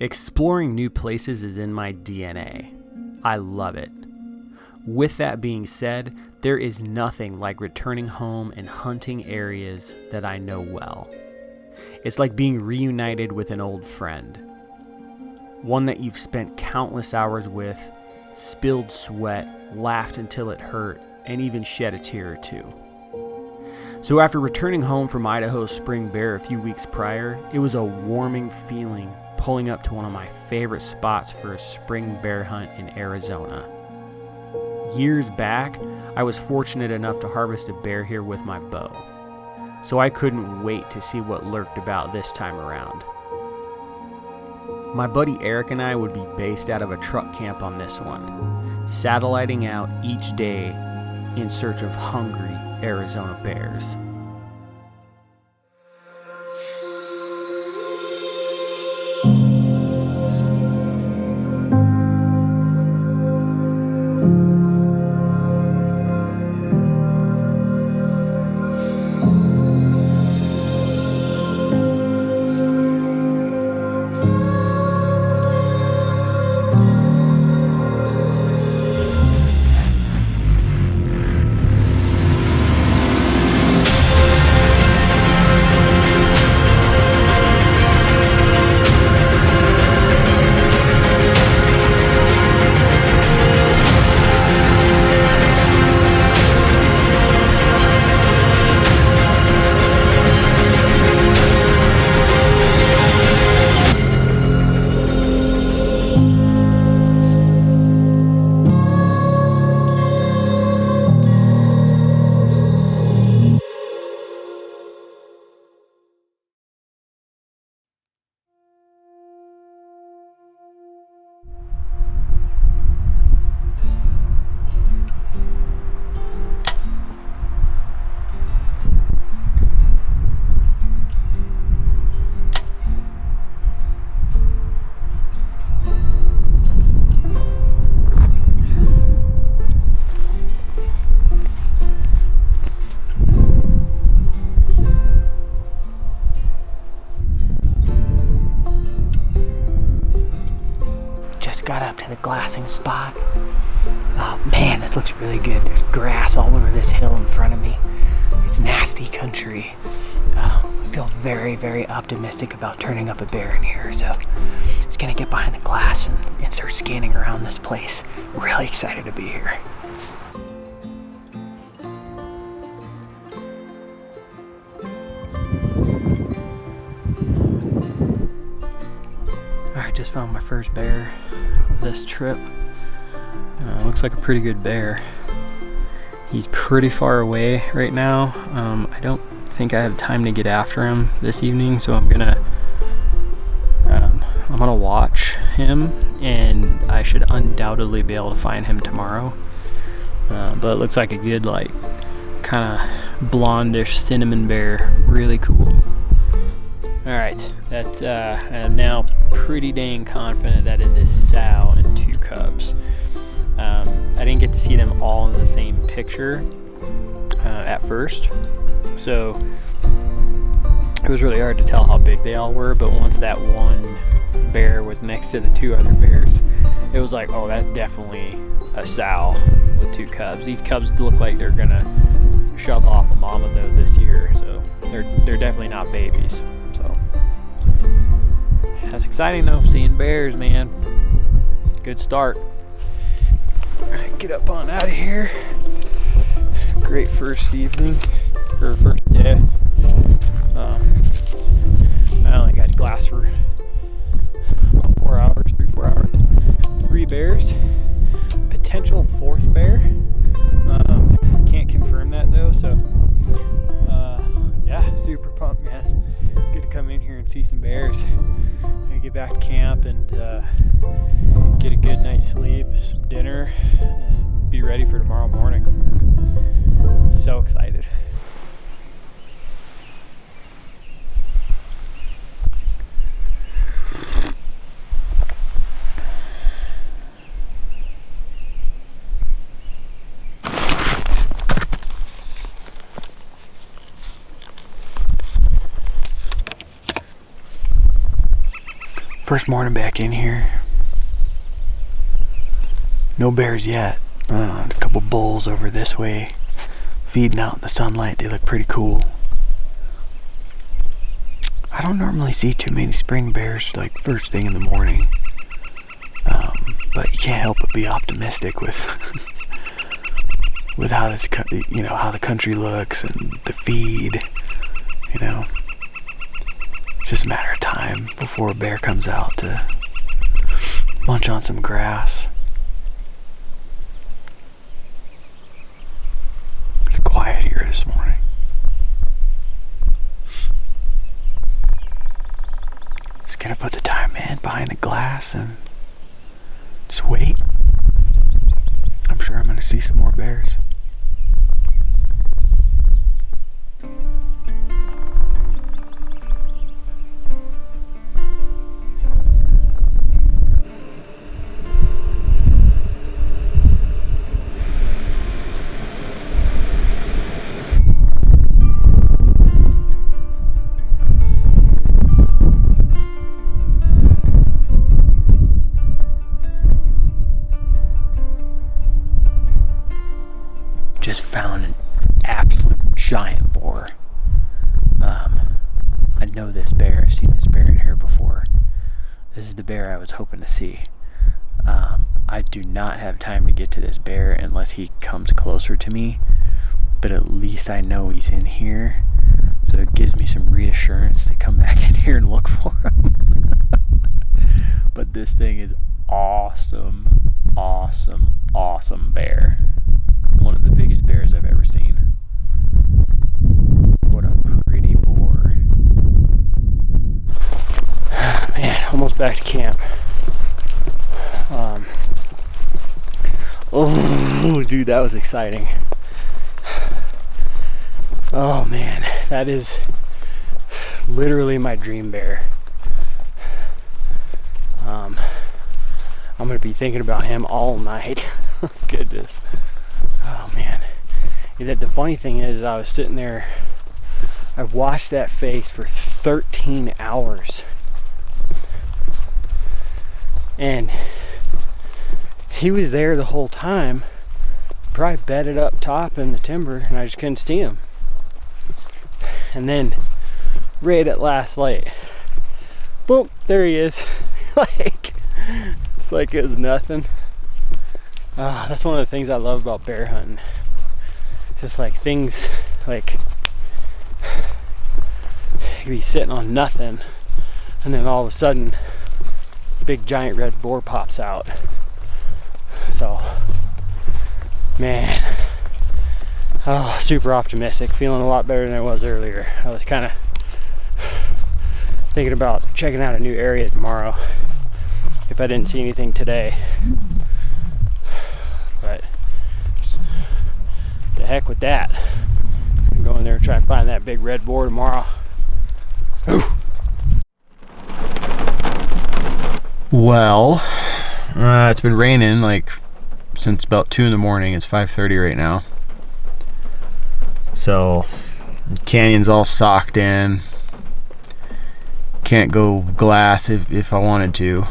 Exploring new places is in my DNA. I love it. With that being said, there is nothing like returning home and hunting areas that I know well. It's like being reunited with an old friend. One that you've spent countless hours with, spilled sweat, laughed until it hurt, and even shed a tear or two. So after returning home from Idaho's spring bear a few weeks prior, it was a warming feeling pulling up to one of my favorite spots for a spring bear hunt in Arizona. Years back, I was fortunate enough to harvest a bear here with my bow, so I couldn't wait to see what lurked about this time around. My buddy Eric and I would be based out of a truck camp on this one, satelliting out each day in search of hungry Arizona bears. Got up to the glassing spot. Oh man, this looks really good. There's grass all over this hill in front of me. It's nasty country. I feel very, very optimistic about turning up a bear in here, so just gonna get behind the glass and start scanning around this place. Really excited to be here. Alright, just found my first bear of this trip. Looks like a pretty good bear. He's pretty far away right now. I don't think I have time to get after him this evening, so I'm gonna watch him, and I should undoubtedly be able to find him tomorrow. But it looks like a good, like, kind of blondish cinnamon bear. Really cool. Alright, I'm now pretty dang confident that is a sow and 2 cubs. I didn't get to see them all in the same picture at first, so it was really hard to tell how big they all were, but once that one bear was next to the 2 other bears, it was like, oh, that's definitely a sow with 2 cubs. These cubs look like they're gonna shove off a mama though this year, so they're definitely not babies. So that's exciting though, seeing bears, man. Good start. Alright, get up on out of here. Great first evening, or first day. I only got glass for about 4 hours, 3-4 hours. 3 bears, potential 4th bear. Can't confirm that though, so yeah, super pumped, man. Good to come in here and see some bears. I get back to camp and get a good night's sleep, some dinner, and be ready for tomorrow morning. So excited. First morning back in here. No bears yet. A couple bulls over this way, feeding out in the sunlight. They look pretty cool. I don't normally see too many spring bears like first thing in the morning, but you can't help but be optimistic with with how this, how the country looks and the feed. It's just a matter of time before a bear comes out to munch on some grass. It's quiet here this morning. Just gonna put the time in behind the glass and just wait. I'm sure I'm gonna see some more bears. Just found an absolute giant boar. I know this bear. I've seen this bear in here before. This is the bear I was hoping to see. I do not have time to get to this bear unless he comes closer to me, but at least I know he's in here, so it gives me some reassurance to come back in here and look for him. But this thing is awesome, awesome, awesome bear. One of the biggest bears I've ever seen. What a pretty boar. Man, almost back to camp. Oh, dude, that was exciting. Oh man, that is literally my dream bear. I'm gonna be thinking about him all night. Goodness. Oh man. The funny thing is, I was sitting there, I watched that face for 13 hours. And he was there the whole time, probably bedded up top in the timber, and I just couldn't see him. And then right at last light, boom, there he is. It's like it was nothing. That's one of the things I love about bear hunting. Just like things like you could be sitting on nothing, and then all of a sudden big giant red boar pops out. So man, super optimistic, feeling a lot better than I was earlier. I was kind of thinking about checking out a new area tomorrow if I didn't see anything today. But the heck with that. I'm going there and try and find that big red boar tomorrow. Well, it's been raining like since about 2 in the morning. It's 5:30 right now. So the canyon's all socked in. Can't go glass if I wanted to.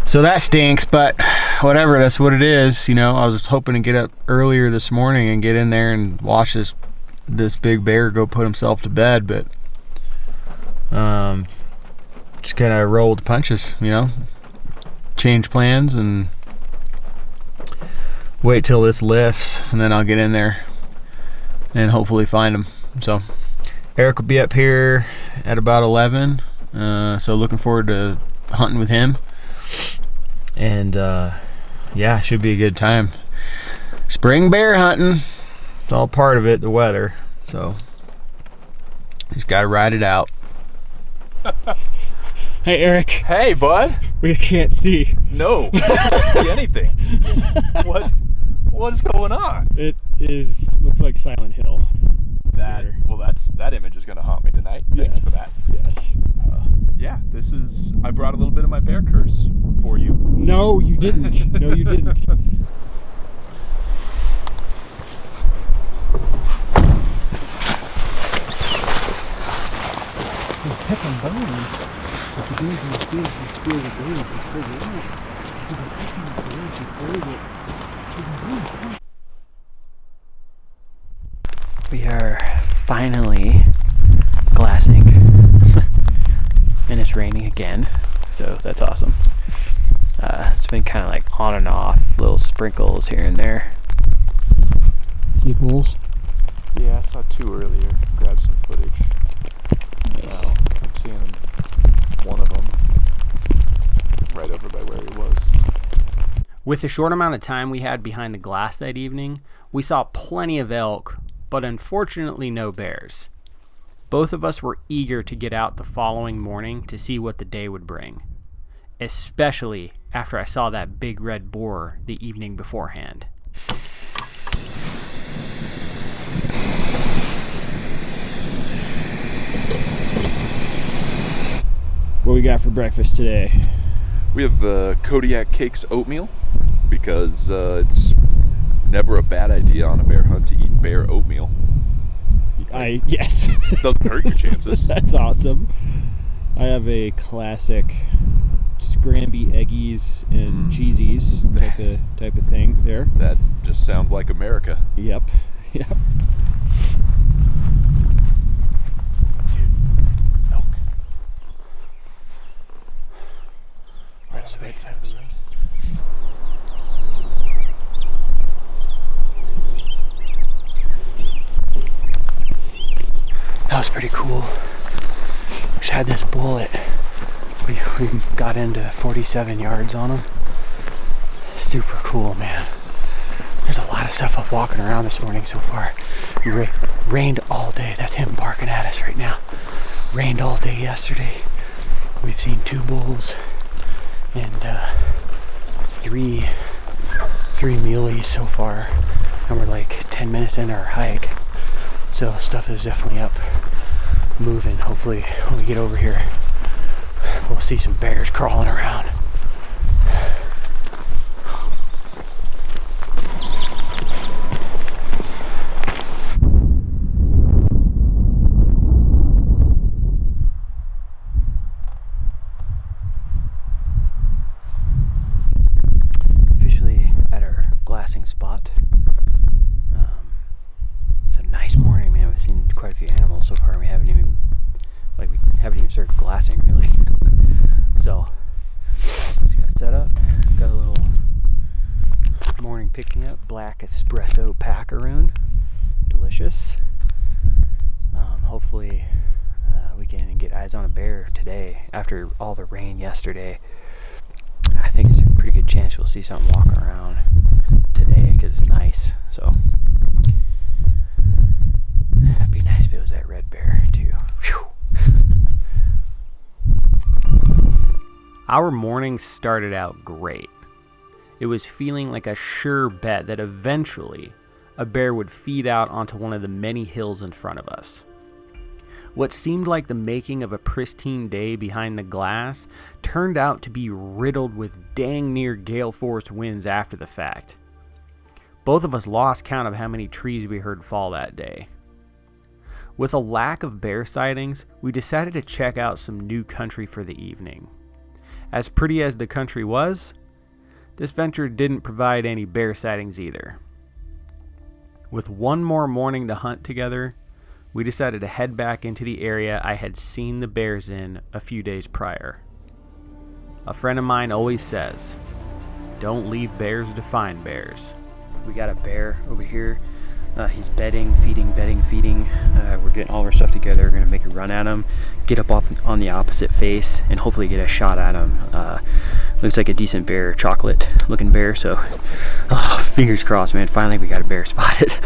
So that stinks, but whatever, that's what it is. I was hoping to get up earlier this morning and get in there and watch this big bear go put himself to bed, but just kind of rolled punches, change plans and wait till this lifts, and then I'll get in there and hopefully find him. So Eric will be up here at about 11, so looking forward to hunting with him. And yeah, should be a good time. Spring bear hunting, it's all part of it, the weather, so just gotta ride it out. Hey Eric. Hey bud. We can't see. No, I can't see anything. What's going on? It looks like Silent Hill. That image is gonna haunt me tonight. Thanks for that. Yes. Yeah, I brought a little bit of my bear curse for you. No, you didn't. No, you didn't. kept on boning. But the bears in the field, you steal the bears, you steal the bears. You can catch them the bears before that. We are finally glassing. And it's raining again, so that's awesome. It's been kind of like on and off, little sprinkles here and there. See bulls? Yeah, I saw 2 earlier. Grabbed some footage. Nice. I'm seeing one of them right over by where he was. With the short amount of time we had behind the glass that evening, we saw plenty of elk, but unfortunately no bears. Both of us were eager to get out the following morning to see what the day would bring, especially after I saw that big red boar the evening beforehand. What we got for breakfast today? We have Kodiak Cakes oatmeal because it's never a bad idea on a bear hunt to eat bear oatmeal. Yes. Doesn't hurt your chances. That's awesome. I have a classic scramby eggies and cheesies type of thing there. That just sounds like America. Yep. Yep. Dude, elk. Right on the right side of the road. That was pretty cool. Just had this bullet. We got into 47 yards on him. Super cool, man. There's a lot of stuff up walking around this morning so far. It rained all day. That's him barking at us right now. Rained all day yesterday. We've seen 2 bulls and 3 muleys so far. And we're like 10 minutes into our hike. So stuff is definitely up, moving. Hopefully when we get over here, we'll see some bears crawling around. Officially at our glassing spot. It's a nice morning, man. We've seen quite a few animals so far. We haven't even started glassing really. So just got set up. Got a little morning pick me up, black espresso packaroon. Delicious. Hopefully we can get eyes on a bear today after all the rain yesterday. I think it's a pretty good chance we'll see something walking around today because it's nice. So it'd be nice if it was that red bear too. Whew. Our morning started out great. It was feeling like a sure bet that eventually a bear would feed out onto one of the many hills in front of us. What seemed like the making of a pristine day behind the glass turned out to be riddled with dang near gale force winds after the fact. Both of us lost count of how many trees we heard fall that day. With a lack of bear sightings, we decided to check out some new country for the evening. As pretty as the country was, this venture didn't provide any bear sightings either. With one more morning to hunt together, we decided to head back into the area I had seen the bears in a few days prior. A friend of mine always says, "Don't leave bears to find bears." We got a bear over here. He's bedding, feeding. We're getting all of our stuff together. We're gonna make a run at him, get up on the opposite face, and hopefully get a shot at him. Looks like a decent bear, chocolate looking bear, so fingers crossed, man. Finally we got a bear spotted.